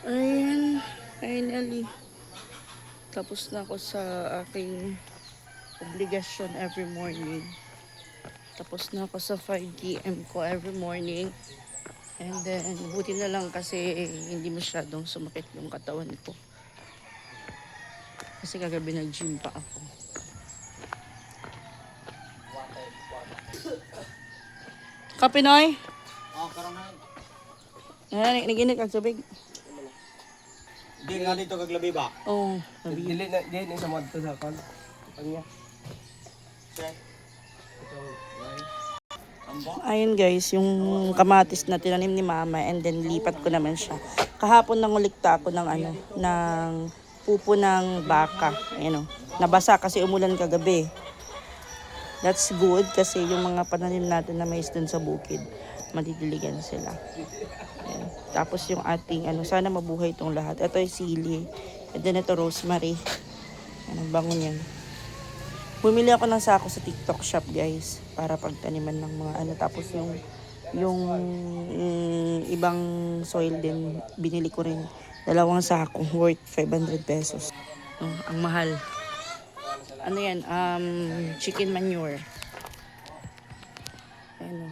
Ayan, finally. Tapos na ako sa aking obligasyon every morning. Tapos na ako sa 5 km ko every morning. And then, buti na lang kasi hindi masyadong sumakit yung katawan ko. Kasi kagabi nag-gym pa ako. Kapinoy? Oh, karon Ayan, naginit ang tubig. di nga dito kaglabi ba? Oo, sabi. Dili na sa mod to sa kon. Kanya. Ayun guys, yung kamatis na tinanim ni mama and then lipat ko naman siya. Kahapon nangulikta ako ng ng pupo ng baka. Ayun, nabasa kasi umulan kagabi. That's good kasi yung mga pananim natin na mais dun sa bukid, madidiligan sila. Ayan. Tapos yung ating sana mabuhay itong lahat. Ito ay sili. And then ito rosemary. Ang bango niyan. Bumili ako ng sako sa TikTok shop guys para pagtaniman ng mga tapos yung ibang soil din binili ko rin 2 sako worth 500 pesos. Ang mahal. Ano yan? Chicken manure. Ayan o.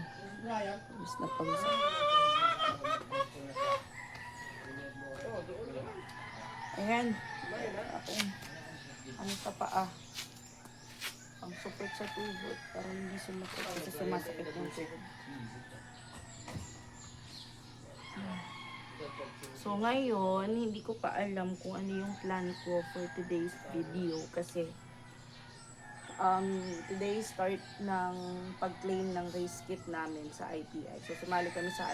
Mas napagod. Ayan. Ano sa paa? Ang support sa tuhod para hindi sumakit kasi sumasakit yung tuhod. So ngayon, hindi ko pa alam kung ano yung plan ko for today's video kasi today start ng pag-claim ng race kit namin sa IPI. So sumali kami sa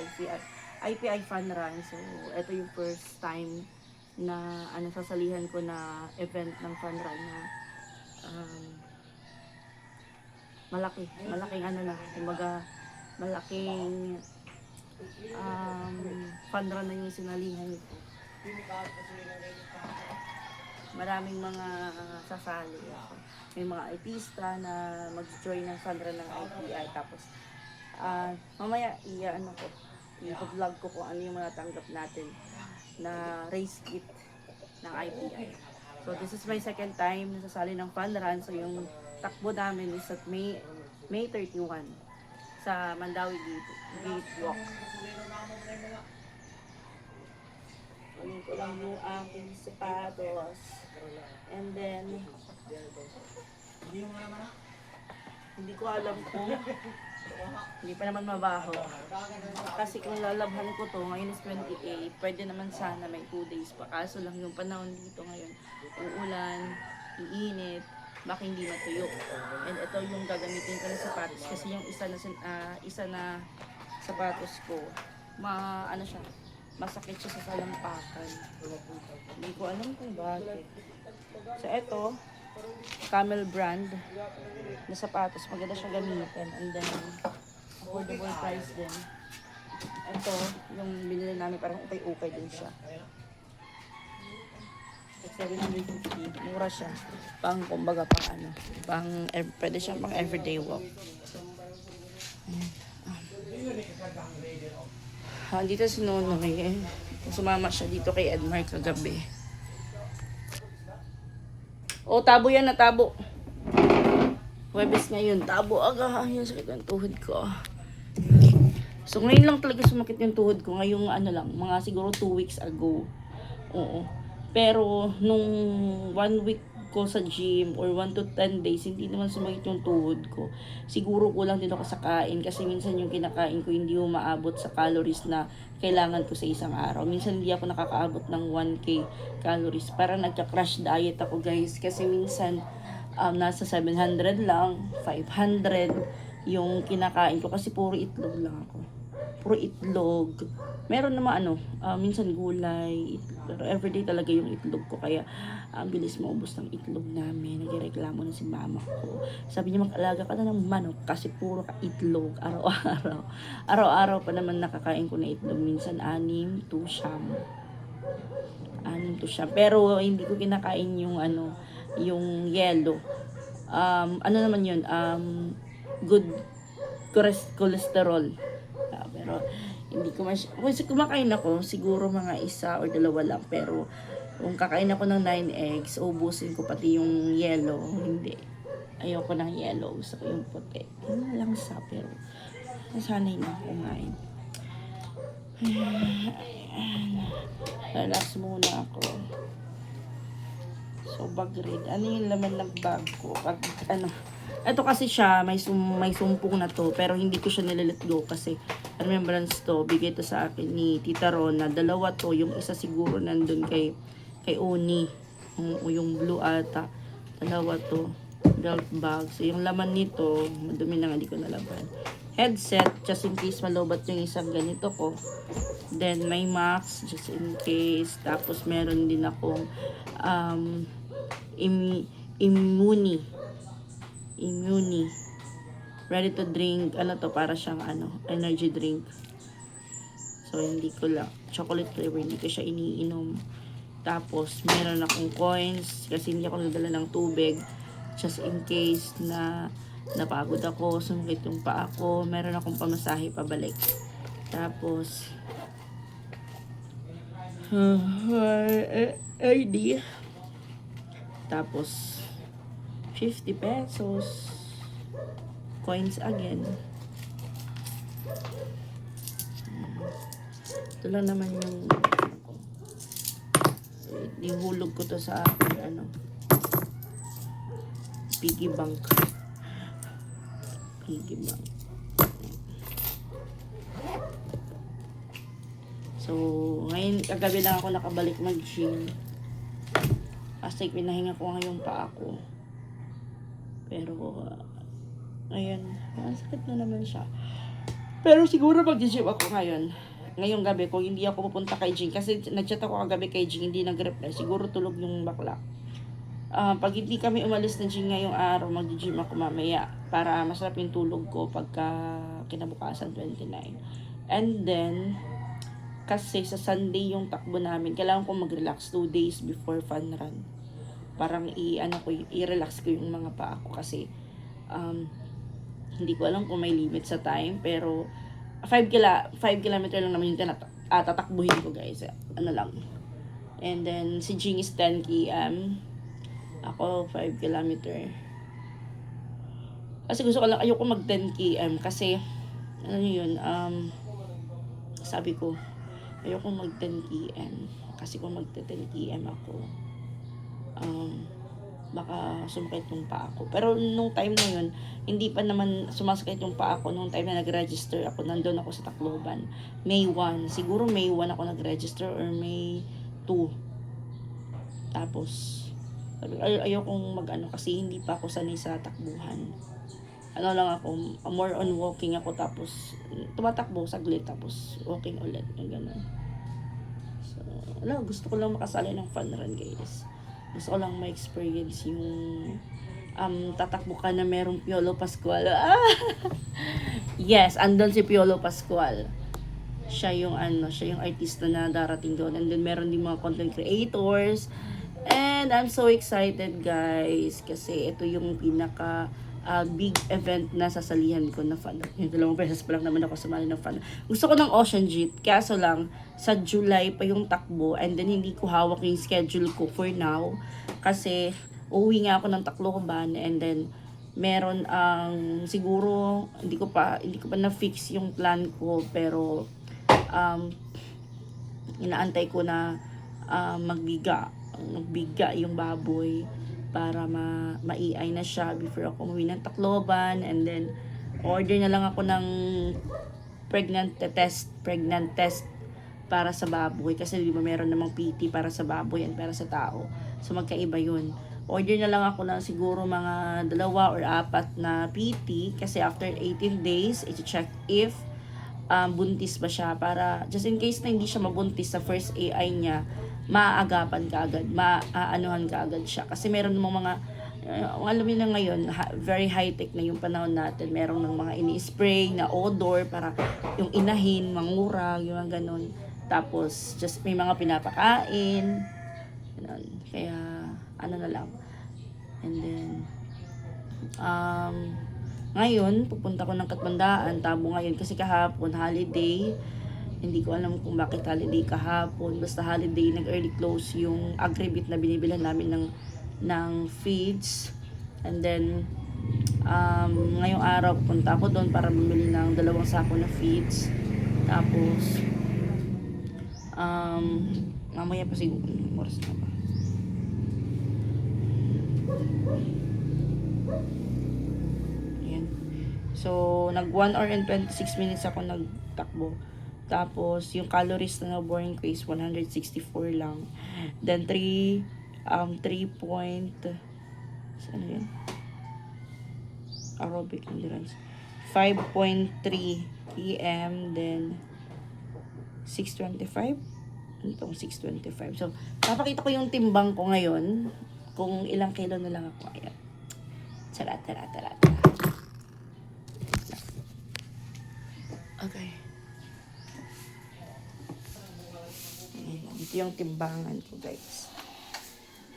IPI Fun Run. So ito yung first time na sasalihan ko na event ng Fun Run na malaking kumbaga malaking fun run na yung sinalihan ko. Maraming mga sasali ako. May mga artista na mag-join ng fun run ng IPI. Tapos mamaya i-vlog ko kung ano yung mga tanggap natin na race kit ng IPI. So this is my second time na sasali ng fun run. So yung takbo namin is at May 31 sa Mandawi Gate Walk. Kunin ko lang yung aking sapatos. And then, hindi ko alam kung hindi pa naman mabaho. Kasi kung lalabhan ko to, ngayon is 28, pwede naman sana may 2 days pa. Kaso lang yung panahon dito ngayon, uulan, iinit, baka hindi matuyo. And ito yung gagamitin ko na sapatos kasi yung isa na sapatos ko, masakit siya sa salampakan. Hindi ko alam kung bakit. So ito, Camel brand na sapatos, maganda siya gamitin. And then, affordable price din. Ito, yung binili namin, parang ukay-ukay din siya. 750, mura siya. Kumbaga pwede siyang pang everyday walk. Dito si Nonoy sumama siya dito kay Edmar kagabi. Tabo yan na tabo. Webes ngayon, tabo aga. Yung sakit ng tuhod ko. So ngayon lang talaga sumakit yung tuhod ko. Ngayong mga siguro 2 weeks ago. Oo. Pero nung 1 week ko sa gym or 1 to 10 days, hindi naman sumakit yung tuhod ko. Siguro kulang din ako sa kain kasi minsan yung kinakain ko hindi umaabot sa calories na kailangan ko sa isang araw. Minsan hindi ako nakakaabot ng 1k calories. Parang nagka-crash diet ako guys kasi minsan nasa 700 lang, 500 yung kinakain ko kasi puro itlog lang ako. Puro itlog. Meron naman minsan gulay, pero everyday talaga yung itlog ko. Kaya bilis maubos ng itlog namin. Nagreklamo na si mama ko. Sabi niya mag-alaga ka na ng manok kasi puro ka itlog araw-araw. Araw-araw pa naman nakakain ko na itlog. Minsan 6 to 9. Pero hindi ko kinakain yung yung yellow. Naman yun? Good cholesterol. Pero Hindi ko kung kumakain ako, siguro mga isa or dalawa lang. Pero kung kakain ako ng 9 eggs, ubusin ko pati yung yellow. Hindi. Ayoko ng yellow. Gusto ko yung puti. Yun lang sa pero nasanay na ako kumain. Relax muna ako. So, bag rin. Ano yung laman ng bag ko? Ito kasi siya, may sumpong na to, pero hindi ko siya nilalet go kasi remembrance to, bigay to sa akin ni Tita Rona. Dalawa to, yung isa siguro nandun kay Oni. Yung blue ata. Dalawa to. Belt bag. So, yung laman nito, madumi na nga, hindi ko nalaban. Headset, just in case malobat yung isang ganito ko. Then, may mask, just in case. Tapos, meron din akong Immuni. Ready to drink. Ano to? Para siyang energy drink. So, hindi ko lang. Chocolate flavor. Hindi ko siya iniinom. Tapos, meron akong coins. Kasi hindi ako nadala ng tubig. Just in case na napagod ako. Sumakit yung paa ko. Meron akong pamasahe pabalik. Tapos, ID. Tapos, 50 pesos. Coins again. Ito lang naman yung ihulog ko to sa piggy bank. So, ngayon, kagabi lang ako nakabalik mag-gym. Kasi pinahinga ko ngayon pa ako. Pero, ayun, sakit na naman siya. Pero siguro mag-gym ako ngayon. Ngayong gabi, kung hindi ako pupunta kay Jing, kasi nag-chat ako kagabi kay Jing, hindi nag-reply. Siguro tulog yung bakla. Pag hindi kami umalis na Jing ngayong araw, mag-gym ako mamaya para masarap yung tulog ko pagka kinabukasan 29. And then, kasi sa Sunday yung takbo namin, kailangan ko mag-relax 2 days before fun run. Parang i-relax ko yung mga paa ko kasi hindi ko alam kung may limit sa time, pero 5 kilometer lang naman yung tatakbuhin ko, guys. Ano lang. And then si Jing is 10 km. Ako 5 kilometer. Kasi gusto ko lang, ayoko mag 10 km kasi ano yun, sabi ko ayoko mag 10 km kasi kung mag 10 km ako baka sumakit yung paa ko. Pero nung time na yun, hindi pa naman sumasakit yung paa ko. Nung time na nag-register ako, nandun ako sa Tacloban. May 1. Siguro May 1 ako nag-register or May 2. Tapos, ayokong kasi hindi pa ako sanay sa takbuhan. Ano lang ako, more on walking ako, tapos tumatakbo saglit, tapos walking ulit. Yung ganun. So, gusto ko lang makasali ng fun run, guys. Gusto ko lang ma-experience yung tatakbo ka na merong Piolo Pascual. Yes, andun si Piolo Pascual. Siya yung artista na darating doon. And then meron din mga content creators. And I'm so excited, guys, kasi ito yung pinaka big event na sasalihan ko na fun. Yung 2 beses pa lang naman ako sumali ng fun. Gusto ko ng Ocean Jeep, kaso lang sa July pa yung takbo, and then hindi ko hawak yung schedule ko for now kasi uuwi nga ako ng Tacloban, and then meron siguro hindi ko pa na-fix yung plan ko, pero inaantay ko na magbiga yung baboy para maiay na siya before ako umuwi ng Tacloban. And then order na lang ako ng pregnant test para sa baboy, kasi di ba meron namang PT para sa baboy and para sa tao, so magkaiba yun. Order na lang ako ng siguro mga 2 or 4 na PT, kasi after 18 days i-check if buntis ba siya, para just in case na hindi siya mabuntis sa first AI niya, maaagapan ka agad, maaanuhan ka agad siya. Kasi meron namang mga, alam niyo na ngayon, very high-tech na yung panahon natin. Meron ng mga ini-spray na odor para yung inahin, mangurag, yung mga ganun. Tapos, just may mga pinapakain. Ganun. Kaya, ano na lang. And then, ngayon, pupunta ko ng Katmandaan, Tabo ngayon, kasi kahapon, holiday. Hindi ko alam kung bakit holiday kahapon. Basta holiday, nag-early close yung Agribit na binibilan namin ng feeds. And then, ngayong araw, punta ako doon para bumili ng 2 sako na feeds. Tapos, mamaya pa siguro, oras na ba? Ayan. So, nag 1 hour and 26 minutes ako nagtakbo. Tapos, yung calories na na-burn ko is 164 lang. Then, 3 point, ano yun? Aerobic endurance. 5.3 PM, then 625. Itong 625. So, papakita ko yung timbang ko ngayon. Kung ilang kilo na lang ako. Ayan. Tara. Okay. Ayan. Ito yung timbangan ko, guys.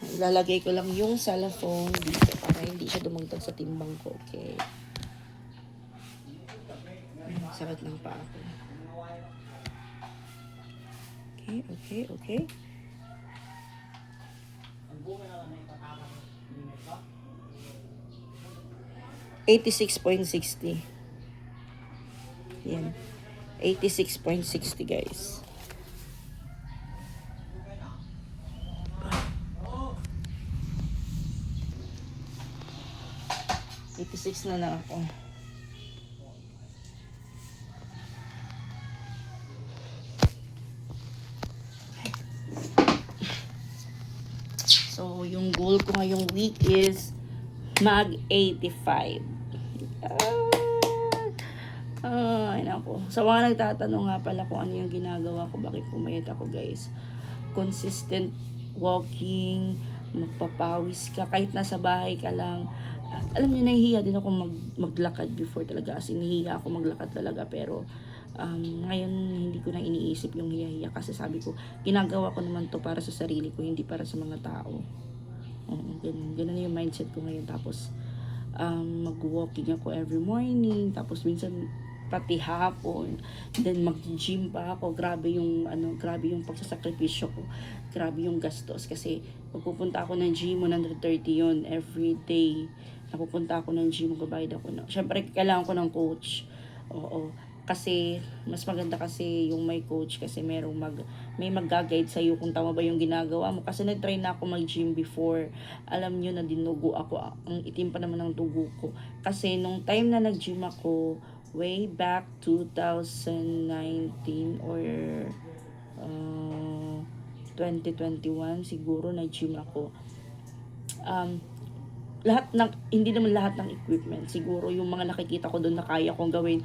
Ilalagay ko lang yung cellphone dito para hindi siya dumagdag sa timbang ko. Okay. Sakit lang pa ako. Okay. 86.60. Yan. 86.60, guys. $86 na lang ako. So, yung goal ko ngayong week is mag 85. Ay, nako. Sa mga nagtatanong nga pala kung ano yung ginagawa ko, bakit pumayat ako, guys. Consistent walking, magpapawis ka, kahit nasa bahay ka lang. Alam niyo, nahihiya din ako maglakad before talaga. As in, nahihiya ako maglakad talaga. Pero, ngayon, hindi ko na iniisip yung hiya-hiya. Kasi sabi ko, ginagawa ko naman to para sa sarili ko, hindi para sa mga tao. Ganun yung mindset ko ngayon. Tapos, mag-walking ako every morning. Tapos, minsan, pati hapon. Then, mag-gym pa ako. Grabe yung pagsasakripisyo ko. Grabe yung gastos. Kasi, pagpupunta ako ng gym, 130 yun every day. Napupunta ako ng gym, magbabayad ako na. Siyempre, kailangan ko ng coach. Oo. Kasi, mas maganda kasi yung may coach kasi may mag-guide sa'yo kung tama ba yung ginagawa mo. Kasi nag-try na ako mag-gym before. Alam nyo na dinugo ako. Ang itim pa naman ng dugo ko. Kasi nung time na nag-gym ako, way back 2019 or 2021, siguro nag-gym ako. Hindi naman lahat ng equipment. Siguro yung mga nakikita ko doon na kaya kong gawin,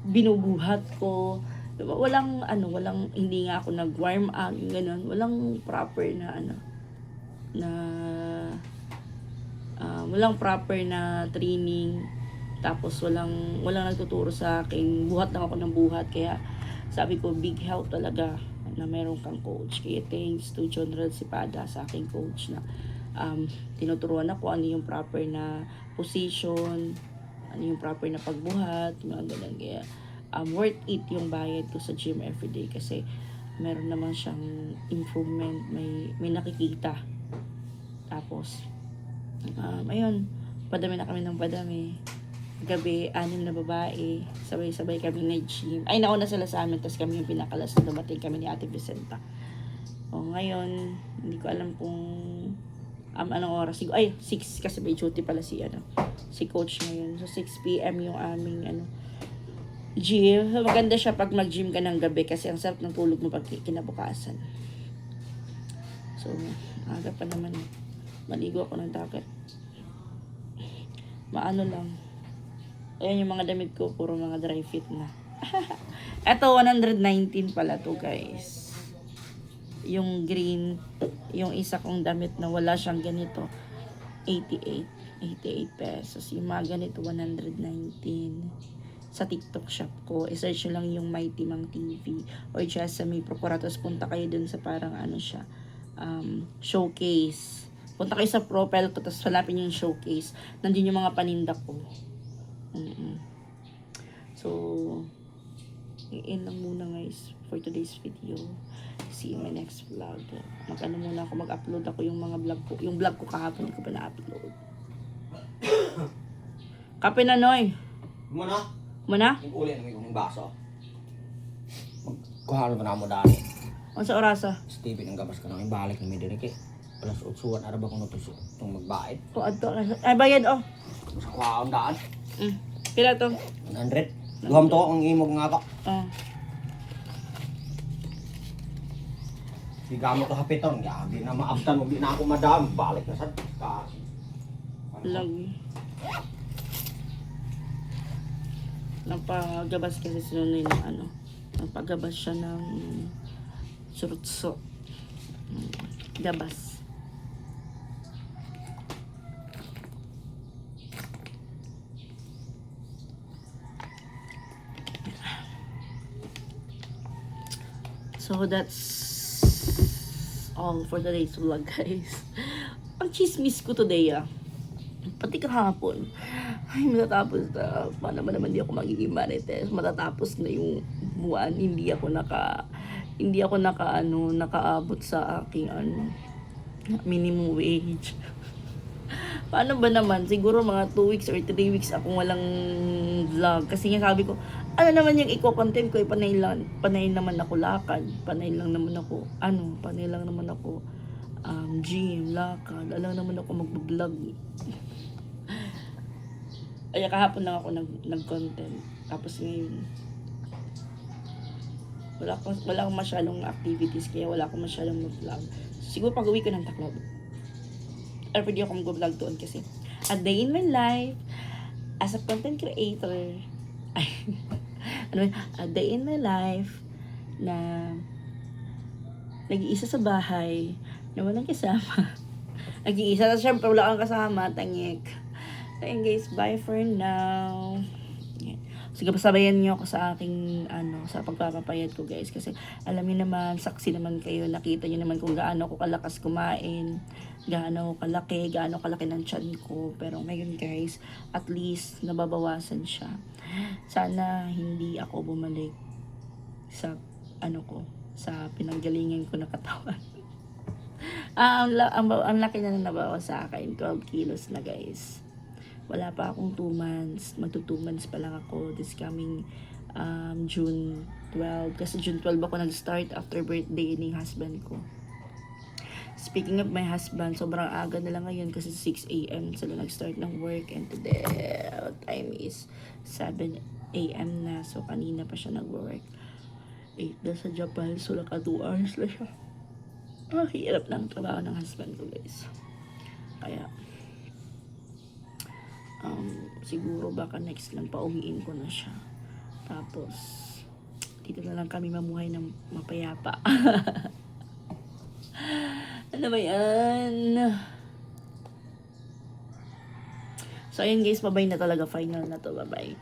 binubuhat ko. Walang, hindi nga ako nag-warm up, yung ganun. Walang proper walang proper na training. Tapos walang nagtuturo sa akin. Buhat lang ako ng buhat. Kaya sabi ko, big help talaga na meron kang coach. Kaya thanks to General Sipada sa aking coach na tinuturuan ako ano yung proper na position, ano yung proper na pagbuhat, mga ganun. Kaya worth it yung bayad ko sa gym everyday kasi meron naman siyang improvement, may nakikita. Tapos ayun, padami na kami ng padami. Gabi, 6 na babae, sabay-sabay kami nag-gym. Ay, nauna sila sa amin, tapos kami yung pinakalas na dumating kami ni Ate Vicenta. Ngayon, hindi ko alam kung anong oras. Ay, 6 kasi may duty pala si coach ngayon. So, 6 PM yung aming gym. So, maganda siya pag mag-gym ka ng gabi kasi ang sarap ng tulog mo pag kinabukasan. So, aga pa naman. Maligo ako ng dagat. Maano lang. Ayan yung mga damit ko, puro mga dry fit na. Eto, 119 pala to, guys. Yung green, yung isa kong damit na wala siyang ganito, 88 pesos. Yung mga ganito, 119. Sa TikTok shop ko, i-search nyo lang yung Mighty Mang TV or Jessamy Procuratos. Punta kayo dun sa parang showcase. Punta kayo sa profile ko, tapos hanapin yung showcase. Nandun yung mga paninda ko. So, i-end lang muna, guys. for today's video. See you in my next vlog. Mag-ano muna ako, mag-upload ako yung mga vlog ko. Yung vlog ko kahapon, hindi ko pa na-upload. Kape na, Noy. Muna? Muna? Yung uli ng yung baso. Kuhaan ko na mo dali. Ano sa orasa? Steven, ang gabas ka na. Yung balik na may dirik eh. Alas 8 araba ko na itong magbayad. O, ato. Ay, bayad, oh. Sa kuhaan daan. Pila to? 100. Duham to, ang imog nga ka. Oh. Di gamit ko hapiton. Gabi na maaftan mo. Di na ako madam. Balik na sa Lagi. Nagpagabas kasi si Nonoy ng ano. Nagpagabas siya ng surutso. Gabas. So that's all for today's vlog, guys. Ang chismis ko today, pati kahapon, ay matatapos na, paano ba naman di ako magiging marites, matatapos na yung buwan, hindi ako nakaabot sa aking minimum wage. Paano ba naman? Siguro mga 2 weeks or 3 weeks akong walang vlog. Kasi nga sabi ko, ano naman yung i-content ko, panay naman ako lakad, panay lang naman ako gym, lakad, alam naman ako mag-vlog. Ay, kahapon lang ako nag-content. Tapos ngayon, wala akong masyadong activities, kaya wala akong masyadong mag-vlog. Siguro pag uwi ko ng Tacloban, or pwede ako mag-vlog doon kasi a day in my life as a content creator. A day in my life na nag-iisa sa bahay na walang kasama. Nag-iisa na syempre wala kang kasama, tangik. Ayun guys, bye for now. Yan. Sige, pasabayan niyo ako sa aking sa pagpapapayat ko, guys, kasi alam niyo naman, saksi naman kayo, nakita niyo naman kung gaano ako kalakas kumain, gaano kalaki ng tiyan ko. Pero ngayon, guys, at least nababawasan siya. Sana hindi ako bumalik sa sa pinanggalingan ko na katawan. Ang laki na nabawas sa akin, 12 kilos na, guys. Wala pa akong 2 months. Magto 2 months pa lang ako this coming June 12. Kasi June 12 ako nag-start after birthday ng husband ko. Speaking of my husband, sobrang aga na lang ngayon kasi 6 a.m. sila nag-start ng work. And today, time is 7 a.m. na. So, kanina pa siya nag-work. 8 na sa Japan. So, naka 2 hours na siya. Hirap ng trabaho ng husband ko, guys. Kaya, siguro baka next lang pauwiin ko na siya. Tapos dito na lang kami mamuhay ng mapayapa. Ano ba yan? So ayun guys, bye-bye na talaga, final na to, bye-bye.